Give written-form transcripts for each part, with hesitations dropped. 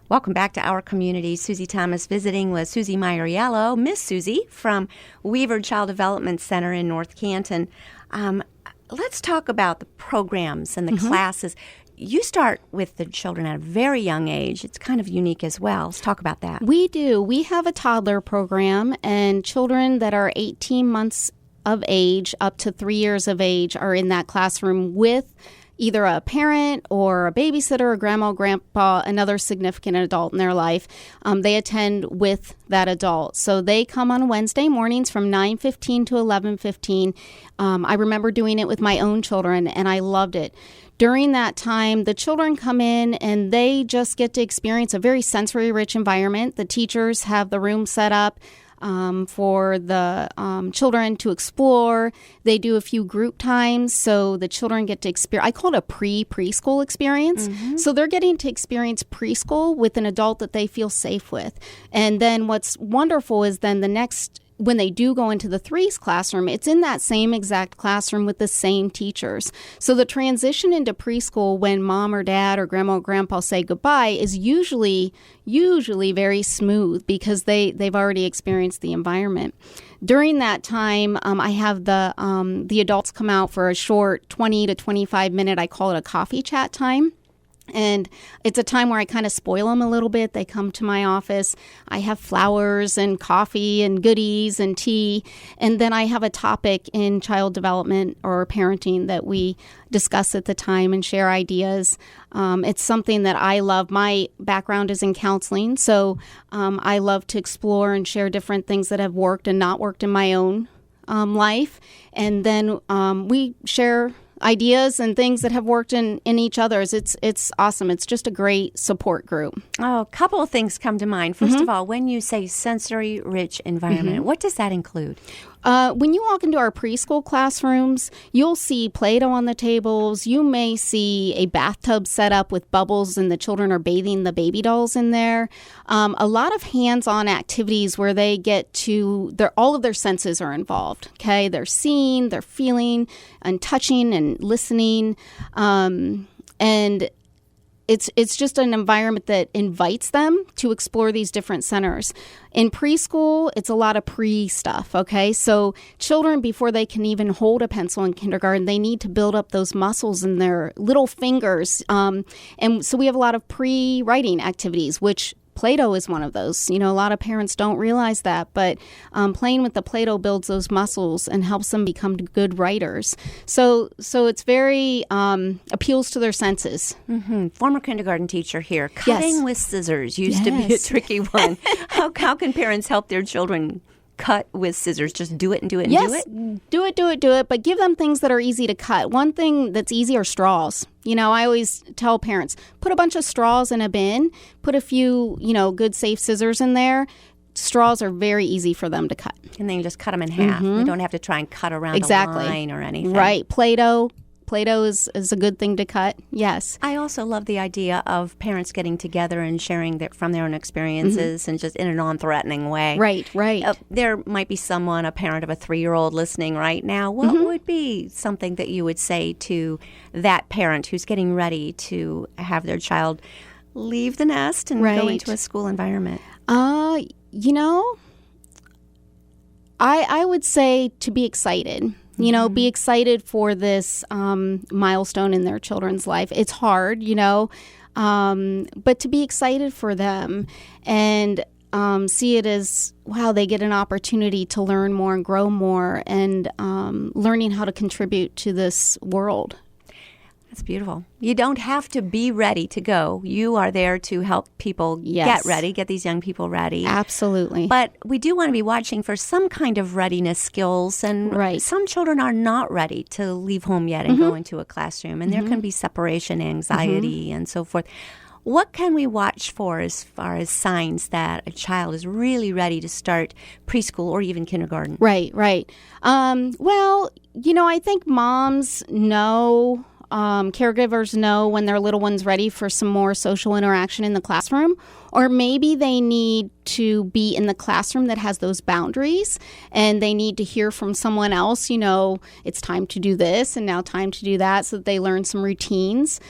Welcome back to Our Community. Susie Thomas visiting with Susie Meyer-Yellow, Miss Susie from Weaver Child Development Center in North Canton. Let's talk about the programs and the classes. You start with the children at a very young age. It's kind of unique as well. Let's talk about that. We do. We have a toddler program, and children that are 18 months of age up to 3 years of age are in that classroom with either a parent or a babysitter, a grandma, grandpa, another significant adult in their life. They attend with that adult. So they come on Wednesday mornings from 9:15 to 11:15. I remember doing it with my own children, and I loved it. During that time, the children come in and they just get to experience a very sensory-rich environment. The teachers have the room set up for the children to explore. They do a few group times, so the children get to experience, I call it a preschool experience. So they're getting to experience preschool with an adult that they feel safe with. And then what's wonderful is then when they do go into the threes classroom, it's in that same exact classroom with the same teachers. So the transition into preschool when mom or dad or grandma or grandpa say goodbye is usually very smooth because they've already experienced the environment. During that time, I have the adults come out for a short 20 to 25 minute, I call it a coffee chat time. And it's a time where I kind of spoil them a little bit. They come to my office. I have flowers and coffee and goodies and tea. And then I have a topic in child development or parenting that we discuss at the time and share ideas. It's something that I love. My background is in counseling, so I love to explore and share different things that have worked and not worked in my own life. And then we share ideas and things that have worked in each other's. It's awesome. It's just a great support group. Oh, a couple of things come to mind. First of all, when you say sensory-rich environment, what does that include? When you walk into our preschool classrooms, you'll see Play-Doh on the tables. You may see a bathtub set up with bubbles and the children are bathing the baby dolls in there. A lot of hands-on activities where they get to, all of their senses are involved. Okay, they're seeing, they're feeling, and touching and listening. And it's just an environment that invites them to explore these different centers. In preschool, it's a lot of pre-stuff, okay? So children, before they can even hold a pencil in kindergarten, they need to build up those muscles in their little fingers. And so we have a lot of pre-writing activities, which Play-Doh is one of those. You know, a lot of parents don't realize that, but playing with the Play-Doh builds those muscles and helps them become good writers. So it's very appeals to their senses. Former kindergarten teacher here. Cutting with scissors used to be a tricky one. How can parents help their children cut with scissors? Just do it and do it and do it? Do it, but give them things that are easy to cut. One thing that's easy are straws. You know, I always tell parents, put a bunch of straws in a bin, put a few, good safe scissors in there. Straws are very easy for them to cut. And then you just cut them in half. You don't have to try and cut around the line or anything. Right. Play-Doh is a good thing to cut, yes. I also love the idea of parents getting together and sharing from their own experiences and just in a non-threatening way. Right. There might be a parent of a 3-year-old listening right now. What would be something that you would say to that parent who's getting ready to have their child leave the nest and go into a school environment? I would say to be excited. Be excited for this milestone in their children's life. It's hard, but to be excited for them and see it as, wow, they get an opportunity to learn more and grow more and learning how to contribute to this world. That's beautiful. You don't have to be ready to go. You are there to help people get ready, get these young people ready. Absolutely. But we do want to be watching for some kind of readiness skills. And some children are not ready to leave home yet and go into a classroom. And there can be separation anxiety and so forth. What can we watch for as far as signs that a child is really ready to start preschool or even kindergarten? Right. Well, I think moms know, caregivers know when their little one's ready for some more social interaction in the classroom, or maybe they need to be in the classroom that has those boundaries and they need to hear from someone else, it's time to do this and now time to do that, so that they learn some routines.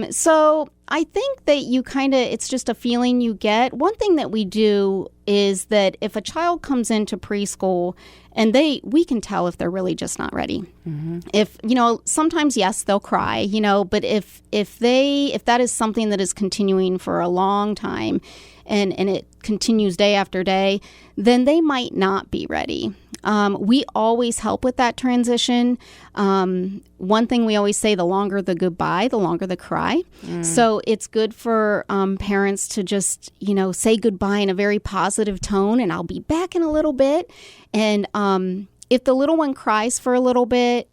So I think that it's just a feeling you get. One thing that we do is that if a child comes into preschool and we can tell if they're really just not ready. Mm-hmm. If, sometimes, yes, they'll cry, but if that is something that is continuing for a long time and it continues day after day, then they might not be ready. We always help with that transition. One thing we always say, the longer the goodbye, the longer the cry. So it's good for parents to just, say goodbye in a very positive tone, and I'll be back in a little bit. And if the little one cries for a little bit,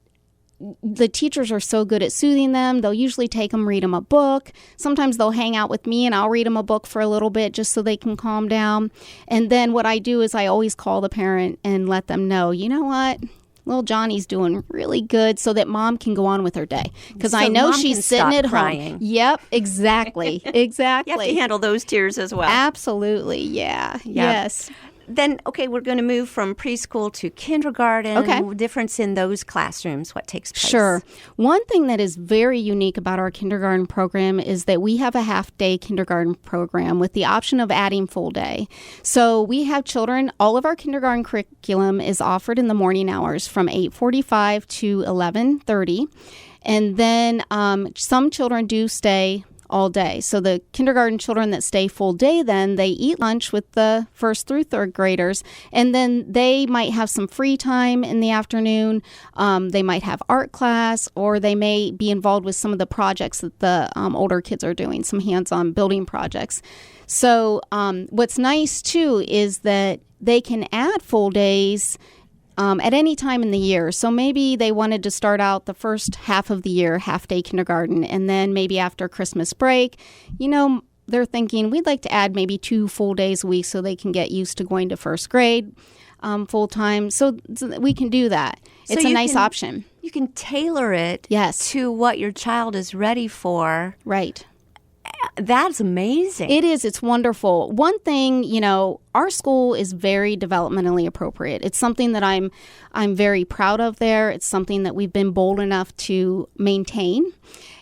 the teachers are so good at soothing them. They'll usually take them, read them a book. Sometimes they'll hang out with me and I'll read them a book for a little bit just so they can calm down. And then what I do is I always call the parent and let them know, you know what? Little Johnny's doing really good, so that mom can go on with her day. Because I know she's sitting at home. Yep, exactly. Exactly. You have to handle those tears as well. Absolutely, yeah. Yes. Then, okay, we're going to move from preschool to kindergarten. Okay. Difference in those classrooms, what takes place? Sure. One thing that is very unique about our kindergarten program is that we have a half-day kindergarten program with the option of adding full day. So we have children, all of our kindergarten curriculum is offered in the morning hours from 8:45 to 11:30. And then some children do stay all day. So the kindergarten children that stay full day, then they eat lunch with the first through third graders, and then they might have some free time in the afternoon. They might have art class, or they may be involved with some of the projects that the older kids are doing, some hands-on building projects. So what's nice too is that they can add full days at any time in the year. So maybe they wanted to start out the first half of the year, half-day kindergarten, and then maybe after Christmas break, they're thinking we'd like to add maybe 2 full days a week so they can get used to going to first grade full-time. So we can do that. It's a nice option. You can tailor it to what your child is ready for. Right. That's amazing. It is. It's wonderful. One thing, our school is very developmentally appropriate. It's something that I'm very proud of there. It's something that we've been bold enough to maintain,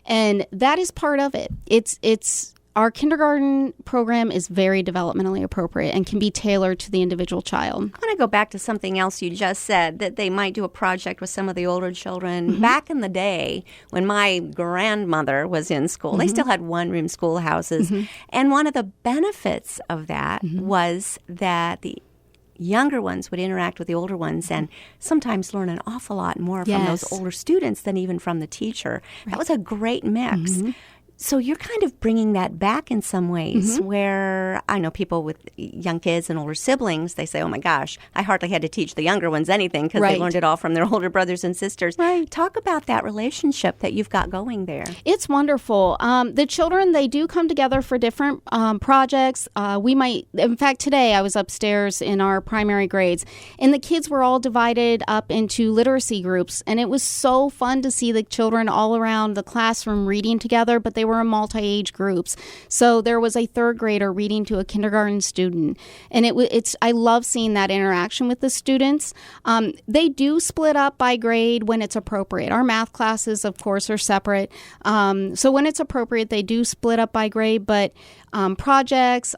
and that is part of it. It's our kindergarten program is very developmentally appropriate and can be tailored to the individual child. I want to go back to something else you just said, that they might do a project with some of the older children. Mm-hmm. Back in the day, when my grandmother was in school, they still had one-room schoolhouses. Mm-hmm. And one of the benefits of that was that the younger ones would interact with the older ones and sometimes learn an awful lot more from those older students than even from the teacher. Right. That was a great mix. Mm-hmm. So you're kind of bringing that back in some ways, where I know people with young kids and older siblings, they say, oh my gosh, I hardly had to teach the younger ones anything because they learned it all from their older brothers and sisters. Right. Talk about that relationship that you've got going there. It's wonderful. The children, they do come together for different projects. In fact, today I was upstairs in our primary grades, and the kids were all divided up into literacy groups, and it was so fun to see the children all around the classroom reading together, but they were in multi-age groups. So there was a third grader reading to a kindergarten student. And I love seeing that interaction with the students. They do split up by grade when it's appropriate. Our math classes, of course, are separate. So when it's appropriate, they do split up by grade. But projects,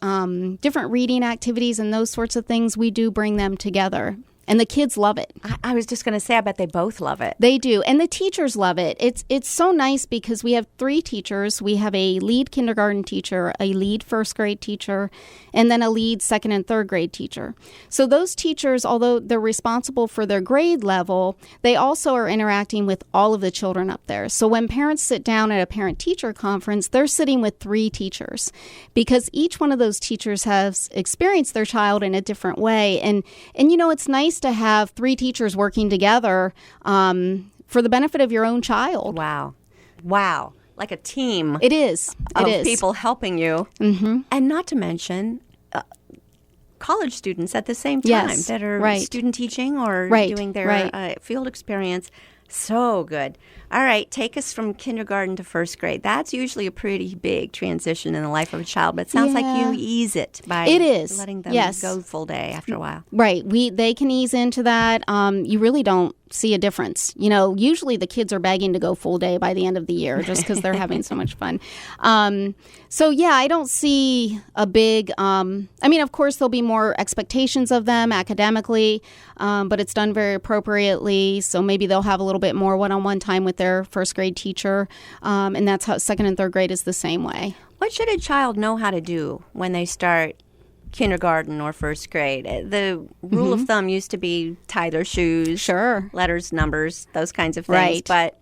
different reading activities, and those sorts of things, we do bring them together. And the kids love it. I was just going to say, I bet they both love it. They do. And the teachers love it. It's so nice because we have 3 teachers. We have a lead kindergarten teacher, a lead first grade teacher, and then a lead second and third grade teacher. So those teachers, although they're responsible for their grade level, they also are interacting with all of the children up there. So when parents sit down at a parent-teacher conference, they're sitting with 3 teachers because each one of those teachers has experienced their child in a different way. And it's nice to have 3 teachers working together for the benefit of your own child. Wow. Like a team. It is. Of people helping you. Mm-hmm. And not to mention college students at the same time that are student teaching or doing their field experience. So good. All right, take us from kindergarten to first grade. That's usually a pretty big transition in the life of a child, but it sounds like you ease it by letting them go full day after a while. Right. They can ease into that. You really don't see a difference. Usually the kids are begging to go full day by the end of the year just because they're having so much fun. I don't see a big, of course, there'll be more expectations of them academically, but it's done very appropriately. So maybe they'll have a little bit more one-on-one time with their first grade teacher. And that's how second and third grade is the same way. What should a child know how to do when they start kindergarten or first grade? The rule of thumb used to be tie their shoes, sure, letters, numbers, those kinds of things. Right. But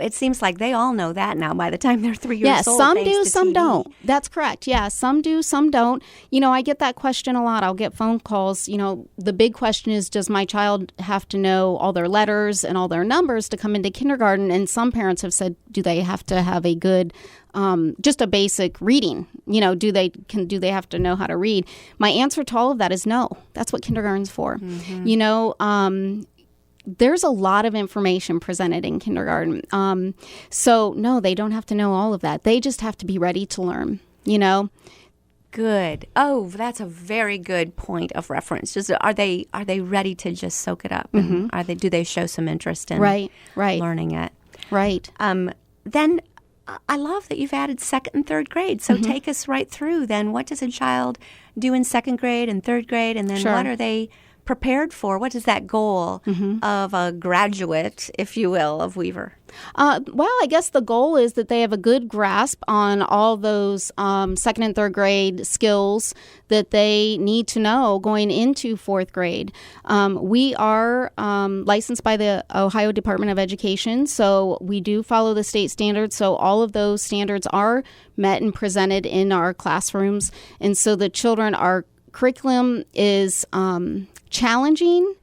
it seems like they all know that now by the time they're 3 years old. Yeah, some do, some TV. don't. That's correct. Yeah, some do, some don't. I get that question a lot. I'll get phone calls. The big question is, does my child have to know all their letters and all their numbers to come into kindergarten? And some parents have said, do they have to have a good just a basic reading? Do they have to know how to read? My answer to all of that is no. That's what kindergarten's for. There's a lot of information presented in kindergarten. So no, they don't have to know all of that. They just have to be ready to learn, Good. Oh, that's a very good point of reference. Are they ready to just soak it up? And do they show some interest in learning it? Right. Then I love that you've added second and third grade. So take us right through then. What does a child do in second grade and third grade? And then what are they prepared for? What is that goal of a graduate, if you will, of Weaver? I guess the goal is that they have a good grasp on all those second and third grade skills that they need to know going into fourth grade. We are licensed by the Ohio Department of Education, so we do follow the state standards. So all of those standards are met and presented in our classrooms. And so the children, our curriculum is challenging,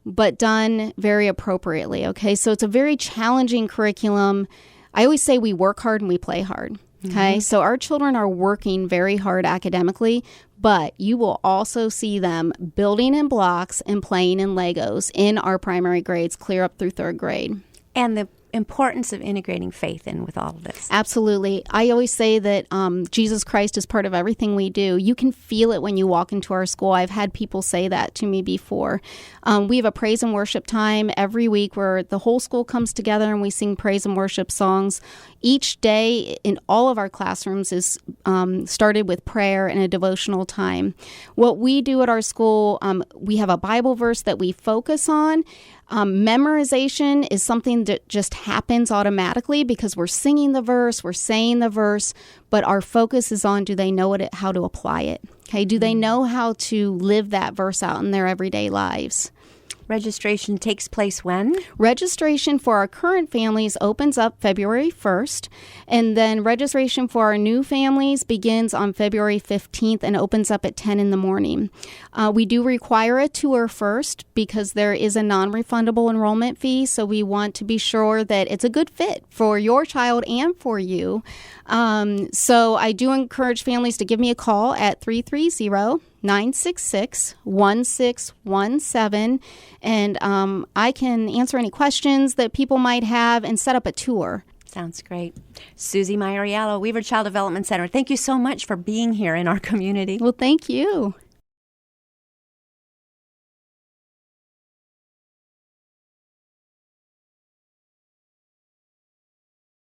but done very appropriately. Okay, so it's a very challenging curriculum. I always say we work hard and we play hard. Okay, so our children are working very hard academically, but you will also see them building in blocks and playing in Legos in our primary grades clear up through third grade. And the importance of integrating faith in with all of this. Absolutely. I always say that Jesus Christ is part of everything we do. You can feel it when you walk into our school. I've had people say that to me before. We have a praise and worship time every week where the whole school comes together and we sing praise and worship songs. Each day in all of our classrooms is started with prayer and a devotional time. What we do at our school, we have a Bible verse that we focus on. Memorization is something that just happens automatically because we're singing the verse, we're saying the verse, but our focus is on, do they know how to apply it? Okay, do they know how to live that verse out in their everyday lives? Registration takes place when? Registration for our current families opens up February 1st, and then registration for our new families begins on February 15th and opens up at 10 in the morning. We do require a tour first because there is a non-refundable enrollment fee, so we want to be sure that it's a good fit for your child and for you. So I do encourage families to give me a call at 330-966-1617, and I can answer any questions that people might have and set up a tour. Sounds great. Susie Maioriello, Weaver Child Development Center, thank you so much for being here in our community. Well, thank you.